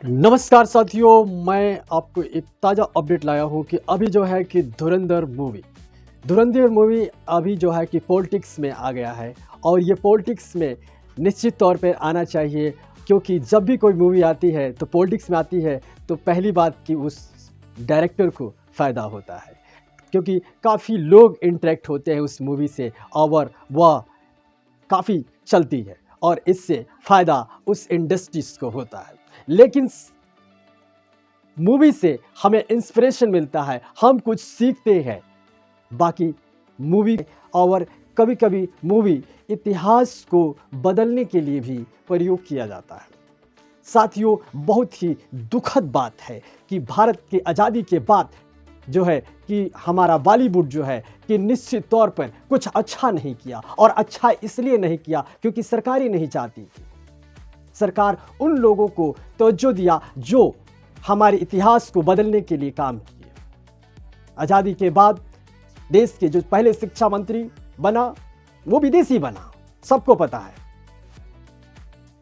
नमस्कार साथियों, मैं आपको एक ताज़ा अपडेट लाया हूँ कि अभी जो है कि धुरंधर मूवी अभी जो है कि पॉलिटिक्स में आ गया है। और ये पॉलिटिक्स में निश्चित तौर पे आना चाहिए, क्योंकि जब भी कोई मूवी आती है तो पॉलिटिक्स में आती है तो पहली बात कि उस डायरेक्टर को फ़ायदा होता है, क्योंकि काफ़ी लोग इंटरेक्ट होते हैं उस मूवी से और वह काफ़ी चलती है और इससे फ़ायदा उस इंडस्ट्रीज़ को होता है। लेकिन मूवी से हमें इंस्पिरेशन मिलता है, हम कुछ सीखते हैं। बाकी मूवी और कभी-कभी मूवी इतिहास को बदलने के लिए भी प्रयोग किया जाता है। साथियों, बहुत ही दुखद बात है कि भारत की आज़ादी के बाद जो है कि हमारा बॉलीवुड जो है कि निश्चित तौर पर कुछ अच्छा नहीं किया, और अच्छा इसलिए नहीं किया क्योंकि सरकार ही नहीं चाहती थी। सरकार उन लोगों को तवज्जो दिया जो हमारे इतिहास को बदलने के लिए काम किए। आज़ादी के बाद देश के जो पहले शिक्षा मंत्री बना वो विदेशी बना, सबको पता है।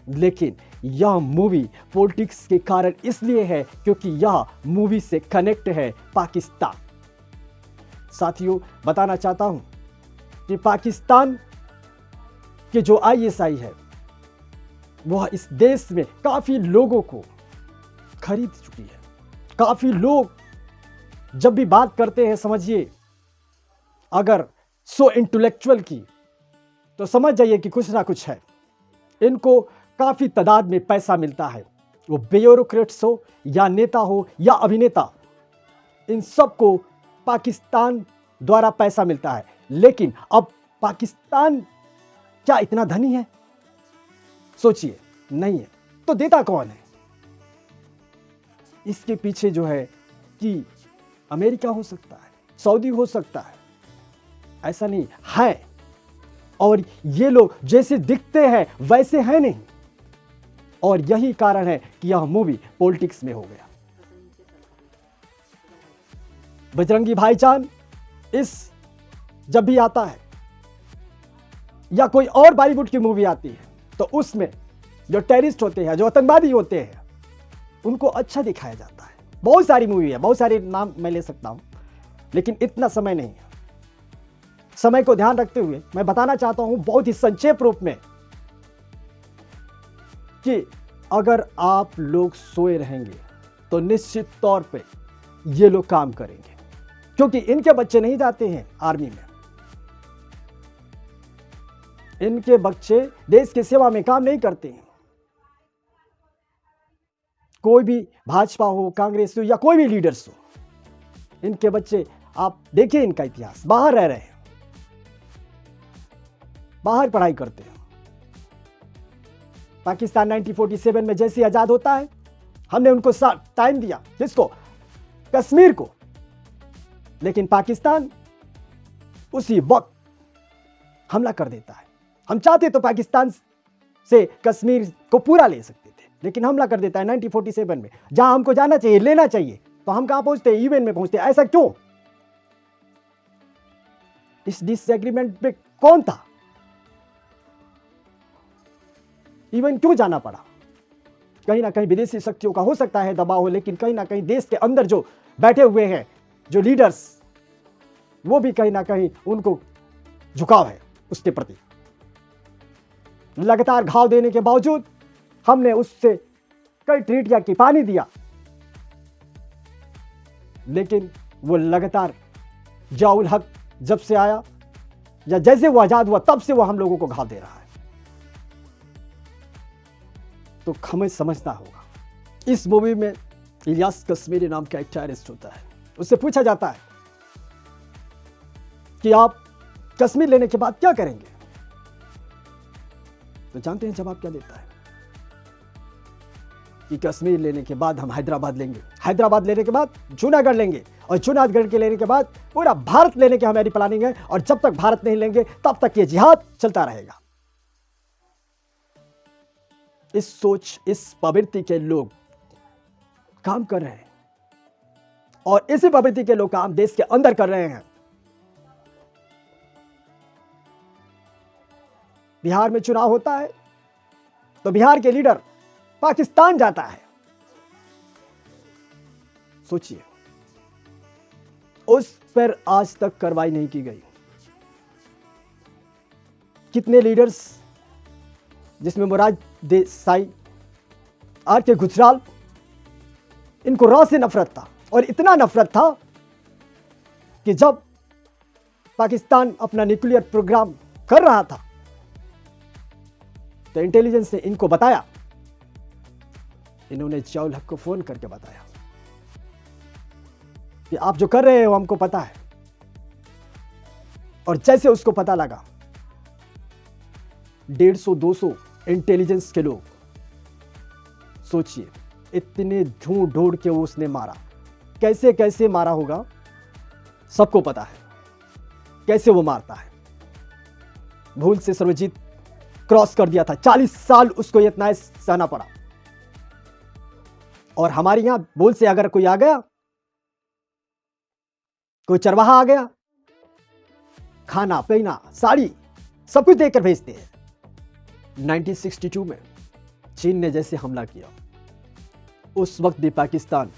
लेकिन यह मूवी पॉलिटिक्स के कारण इसलिए है क्योंकि यह मूवी से कनेक्ट है पाकिस्तान। साथियों, बताना चाहता हूं कि पाकिस्तान के जो आईएसआई है वह इस देश में काफ़ी लोगों को खरीद चुकी है। काफ़ी लोग जब भी बात करते हैं, समझिए अगर सो इंटेलेक्चुअल की, तो समझ जाइए कि कुछ ना कुछ है। इनको काफ़ी तादाद में पैसा मिलता है, वो ब्यूरोक्रेट्स हो या नेता हो या अभिनेता, इन सबको पाकिस्तान द्वारा पैसा मिलता है। लेकिन अब पाकिस्तान क्या इतना धनी है? सोचिए, नहीं है। तो देता कौन है? इसके पीछे जो है कि अमेरिका हो सकता है, सऊदी हो सकता है, ऐसा नहीं है। और ये लोग जैसे दिखते हैं वैसे हैं नहीं, और यही कारण है कि यह मूवी पॉलिटिक्स में हो गया। बजरंगी भाईजान इस जब भी आता है या कोई और बॉलीवुड की मूवी आती है तो उसमें जो टेररिस्ट होते हैं, जो आतंकवादी होते हैं, उनको अच्छा दिखाया जाता है। बहुत सारी मूवी है, बहुत सारे नाम मैं ले सकता हूं, लेकिन इतना समय नहीं है। समय को ध्यान रखते हुए मैं बताना चाहता हूं बहुत ही संक्षेप रूप में कि अगर आप लोग सोए रहेंगे तो निश्चित तौर पे ये लोग काम करेंगे, क्योंकि इनके बच्चे नहीं जाते हैं आर्मी में। इनके बच्चे देश की सेवा में काम नहीं करते हैं। कोई भी भाजपा हो, कांग्रेस हो या कोई भी लीडर्स हो, इनके बच्चे, आप देखिए इनका इतिहास, बाहर रह रहे हैं, बाहर पढ़ाई करते हैं। पाकिस्तान 1947 में जैसे आजाद होता है, हमने उनको टाइम दिया, किसको? कश्मीर को। लेकिन पाकिस्तान उसी वक्त हमला कर देता है। हम चाहते तो पाकिस्तान से कश्मीर को पूरा ले सकते थे, लेकिन हमला कर देता है 1947 में। जहां हमको जाना चाहिए, लेना चाहिए, तो हम कहां पहुंचते हैं? यूएन में पहुंचते हैं। ऐसा क्यों? इस डिसएग्रीमेंट पे कौन था? यूएन क्यों जाना पड़ा? कहीं ना कहीं विदेशी शक्तियों का हो सकता है दबाव हो, लेकिन कहीं ना कहीं देश के अंदर जो बैठे हुए हैं, जो लीडर्स, वो भी कहीं ना कहीं उनको झुकाव है उसके प्रति। लगातार घाव देने के बावजूद हमने उससे कई ट्रीटियां की, पानी दिया, लेकिन वो लगातार जियाउल हक जब से आया या जैसे वो आजाद हुआ तब से वो हम लोगों को घाव दे रहा है। तो हमें समझना होगा। इस मूवी में इलियास कश्मीरी नाम का एक टेररिस्ट होता है। उससे पूछा जाता है कि आप कश्मीर लेने के बाद क्या करेंगे? तो जानते हैं जवाब क्या देता है? कि कश्मीर लेने के बाद हम हैदराबाद लेंगे, हैदराबाद लेने के बाद जूनागढ़ लेंगे, और जूनागढ़ के लेने के बाद पूरा भारत लेने की हमारी प्लानिंग है, और जब तक भारत नहीं लेंगे तब तक ये जिहाद चलता रहेगा। इस सोच, इस प्रवृत्ति के लोग काम कर रहे हैं, और इसी प्रवृत्ति के लोग काम देश के अंदर कर रहे हैं। बिहार में चुनाव होता है तो बिहार के लीडर पाकिस्तान जाता है सोचिए, उस पर आज तक कार्रवाई नहीं की गई। कितने लीडर्स, जिसमें मुराद देसाई, आर के गुजराल, इनको रॉ से नफरत था, और इतना नफरत था कि जब पाकिस्तान अपना न्यूक्लियर प्रोग्राम कर रहा था तो इंटेलिजेंस ने इनको बताया, इन्होंने जियाउल हक को फोन करके बताया कि आप जो कर रहे हो हमको पता है। और जैसे उसको पता लगा, 150-200 इंटेलिजेंस के लोग, सोचिए इतने ढूंढ ढूंढ के वो उसने मारा। कैसे कैसे मारा होगा सबको पता है, कैसे वो मारता है। भूल से सर्वजीत क्रॉस कर दिया था, 40 साल उसको इतना सहना पड़ा। और हमारे यहां भूल से अगर कोई आ गया, कोई चरवाहा आ गया, खाना पीना साड़ी सब कुछ देकर भेजते हैं। 1962 में चीन ने जैसे हमला किया, उस वक्त भी पाकिस्तान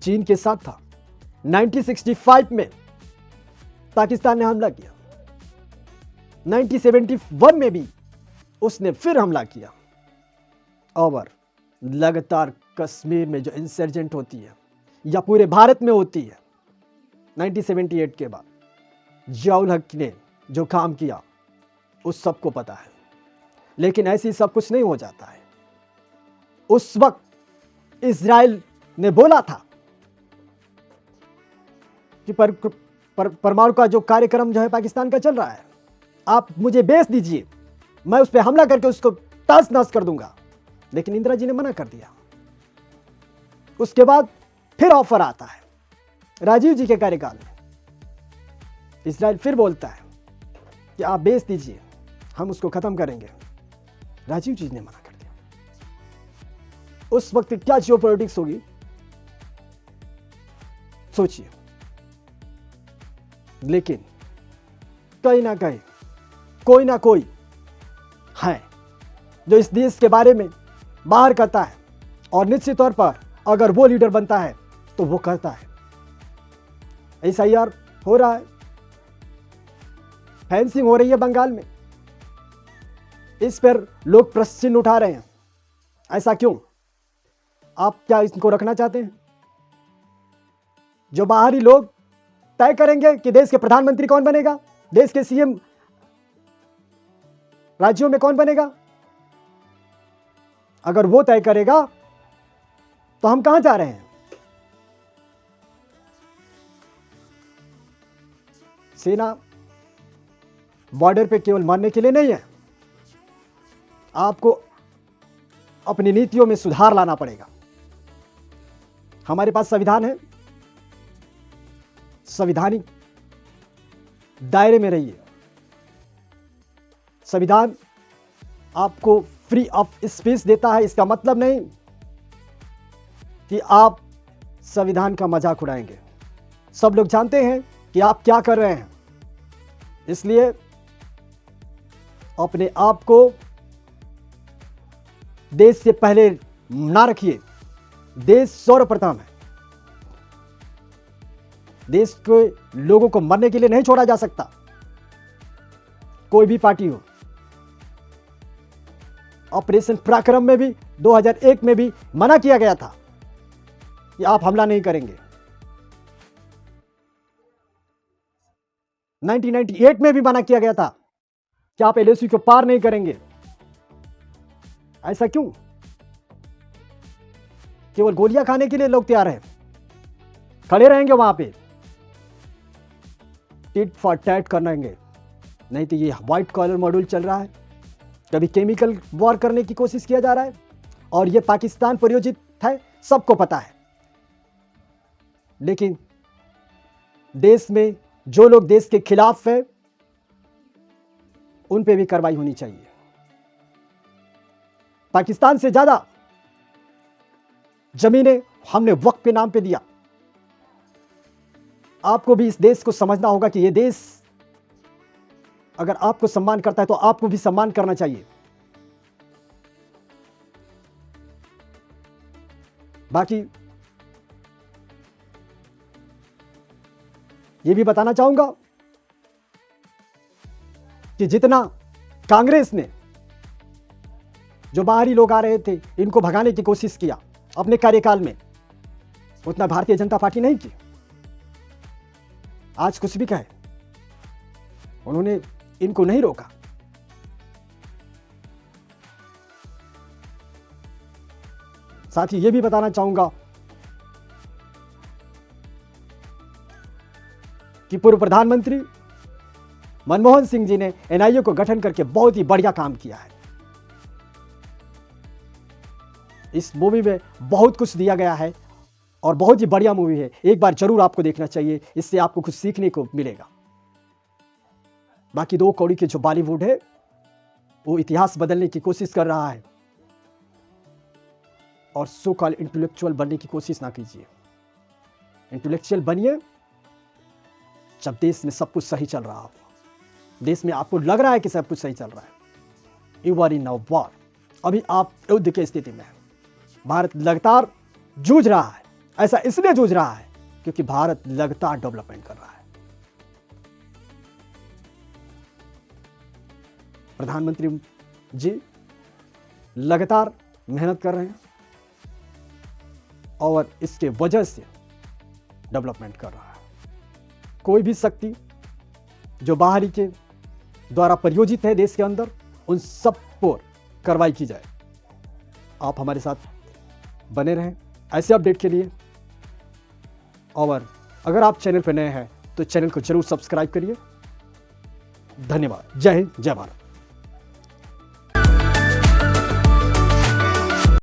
चीन के साथ था। 1965 में पाकिस्तान ने हमला किया, 1971 में भी उसने फिर हमला किया। और लगातार कश्मीर में जो इंसर्जेंट होती है या पूरे भारत में होती है, 1978 के बाद जियाउल हक ने जो काम किया उस सबको पता है। लेकिन ऐसे ही सब कुछ नहीं हो जाता है। उस वक्त इजराइल ने बोला था कि परमाणु का जो कार्यक्रम जो है पाकिस्तान का चल रहा है, आप मुझे बेच दीजिए, मैं उस पर हमला करके उसको तहस नहस कर दूंगा। लेकिन इंदिरा जी ने मना कर दिया। उसके बाद फिर ऑफर आता है राजीव जी के कार्यकाल में, इजराइल फिर बोलता है कि आप बेच दीजिए, हम उसको खत्म करेंगे। राजीव जी ने मना कर दिया। उस वक्त क्या जियोपॉलिटिक्स होगी सोचिए। लेकिन कहीं ना कहीं कोई ना कोई है जो इस देश के बारे में बाहर करता है, और निश्चित तौर पर अगर वो लीडर बनता है तो वो करता है। SIR हो रहा है, फेंसिंग हो रही है बंगाल में, इस पर लोग प्रश्न उठा रहे हैं, ऐसा क्यों? आप क्या इसको रखना चाहते हैं? जो बाहरी लोग तय करेंगे कि देश के प्रधानमंत्री कौन बनेगा, देश के CM राज्यों में कौन बनेगा, अगर वो तय करेगा तो हम कहां जा रहे हैं? सेना बॉर्डर पे केवल मारने के लिए नहीं है, आपको अपनी नीतियों में सुधार लाना पड़ेगा। हमारे पास संविधान है, संवैधानिक दायरे में रहिए। संविधान आपको फ्री ऑफ स्पीच देता है, इसका मतलब नहीं कि आप संविधान का मजाक उड़ाएंगे। सब लोग जानते हैं कि आप क्या कर रहे हैं, इसलिए अपने आप को देश से पहले ना रखिए। देश सर्वप्रथम है। देश के लोगों को मरने के लिए नहीं छोड़ा जा सकता, कोई भी पार्टी हो। ऑपरेशन पराक्रम में भी 2001 में भी मना किया गया था कि आप हमला नहीं करेंगे। 1998 में भी मना किया गया था कि आप LOC को पार नहीं करेंगे। ऐसा क्यों? केवल गोलियां खाने के लिए लोग तैयार हैं, खड़े रहेंगे वहां पे, टिट फॉर टैट करेंगे। नहीं तो ये व्हाइट कॉलर मॉड्यूल चल रहा है, कभी केमिकल वॉर करने की कोशिश किया जा रहा है, और ये पाकिस्तान प्रायोजित है, सबको पता है। लेकिन देश में जो लोग देश के खिलाफ है उन पे भी कार्रवाई होनी चाहिए। पाकिस्तान से ज्यादा जमीनें हमने वक्फ के नाम पे दिया। आपको भी इस देश को समझना होगा कि यह देश अगर आपको सम्मान करता है तो आपको भी सम्मान करना चाहिए। बाकी ये भी बताना चाहूंगा कि जितना कांग्रेस ने जो बाहरी लोग आ रहे थे इनको भगाने की कोशिश किया अपने कार्यकाल में, उतना भारतीय जनता पार्टी नहीं की। आज कुछ भी कहे, उन्होंने इनको नहीं रोका। साथ ही यह भी बताना चाहूंगा कि पूर्व प्रधानमंत्री मनमोहन सिंह जी ने एनआईए को गठन करके बहुत ही बढ़िया काम किया है। इस मूवी में बहुत कुछ दिया गया है और बहुत ही बढ़िया मूवी है, एक बार जरूर आपको देखना चाहिए, इससे आपको कुछ सीखने को मिलेगा। बाकी 2 कौड़ी के जो बॉलीवुड है वो इतिहास बदलने की कोशिश कर रहा है और सो कॉल इंटेलेक्चुअल बनने की कोशिश ना कीजिए। इंटेलेक्चुअल बनिए जब देश में सब कुछ सही चल रहा हो, देश में आपको लग रहा है कि सब कुछ सही चल रहा है। You are in a war, अभी आप युद्ध की स्थिति में हैं। भारत लगातार जूझ रहा है, ऐसा इसलिए जूझ रहा है क्योंकि भारत लगातार डेवलपमेंट कर रहा है। प्रधानमंत्री जी लगातार मेहनत कर रहे हैं और इसके वजह से डेवलपमेंट कर रहा है। कोई भी शक्ति जो बाहरी के द्वारा प्रयोजित है देश के अंदर, उन सब पर कार्रवाई की जाए। आप हमारे साथ बने रहें ऐसे अपडेट के लिए, और अगर आप चैनल पर नए हैं तो चैनल को जरूर सब्सक्राइब करिए। धन्यवाद। जय हिंद, जय भारत।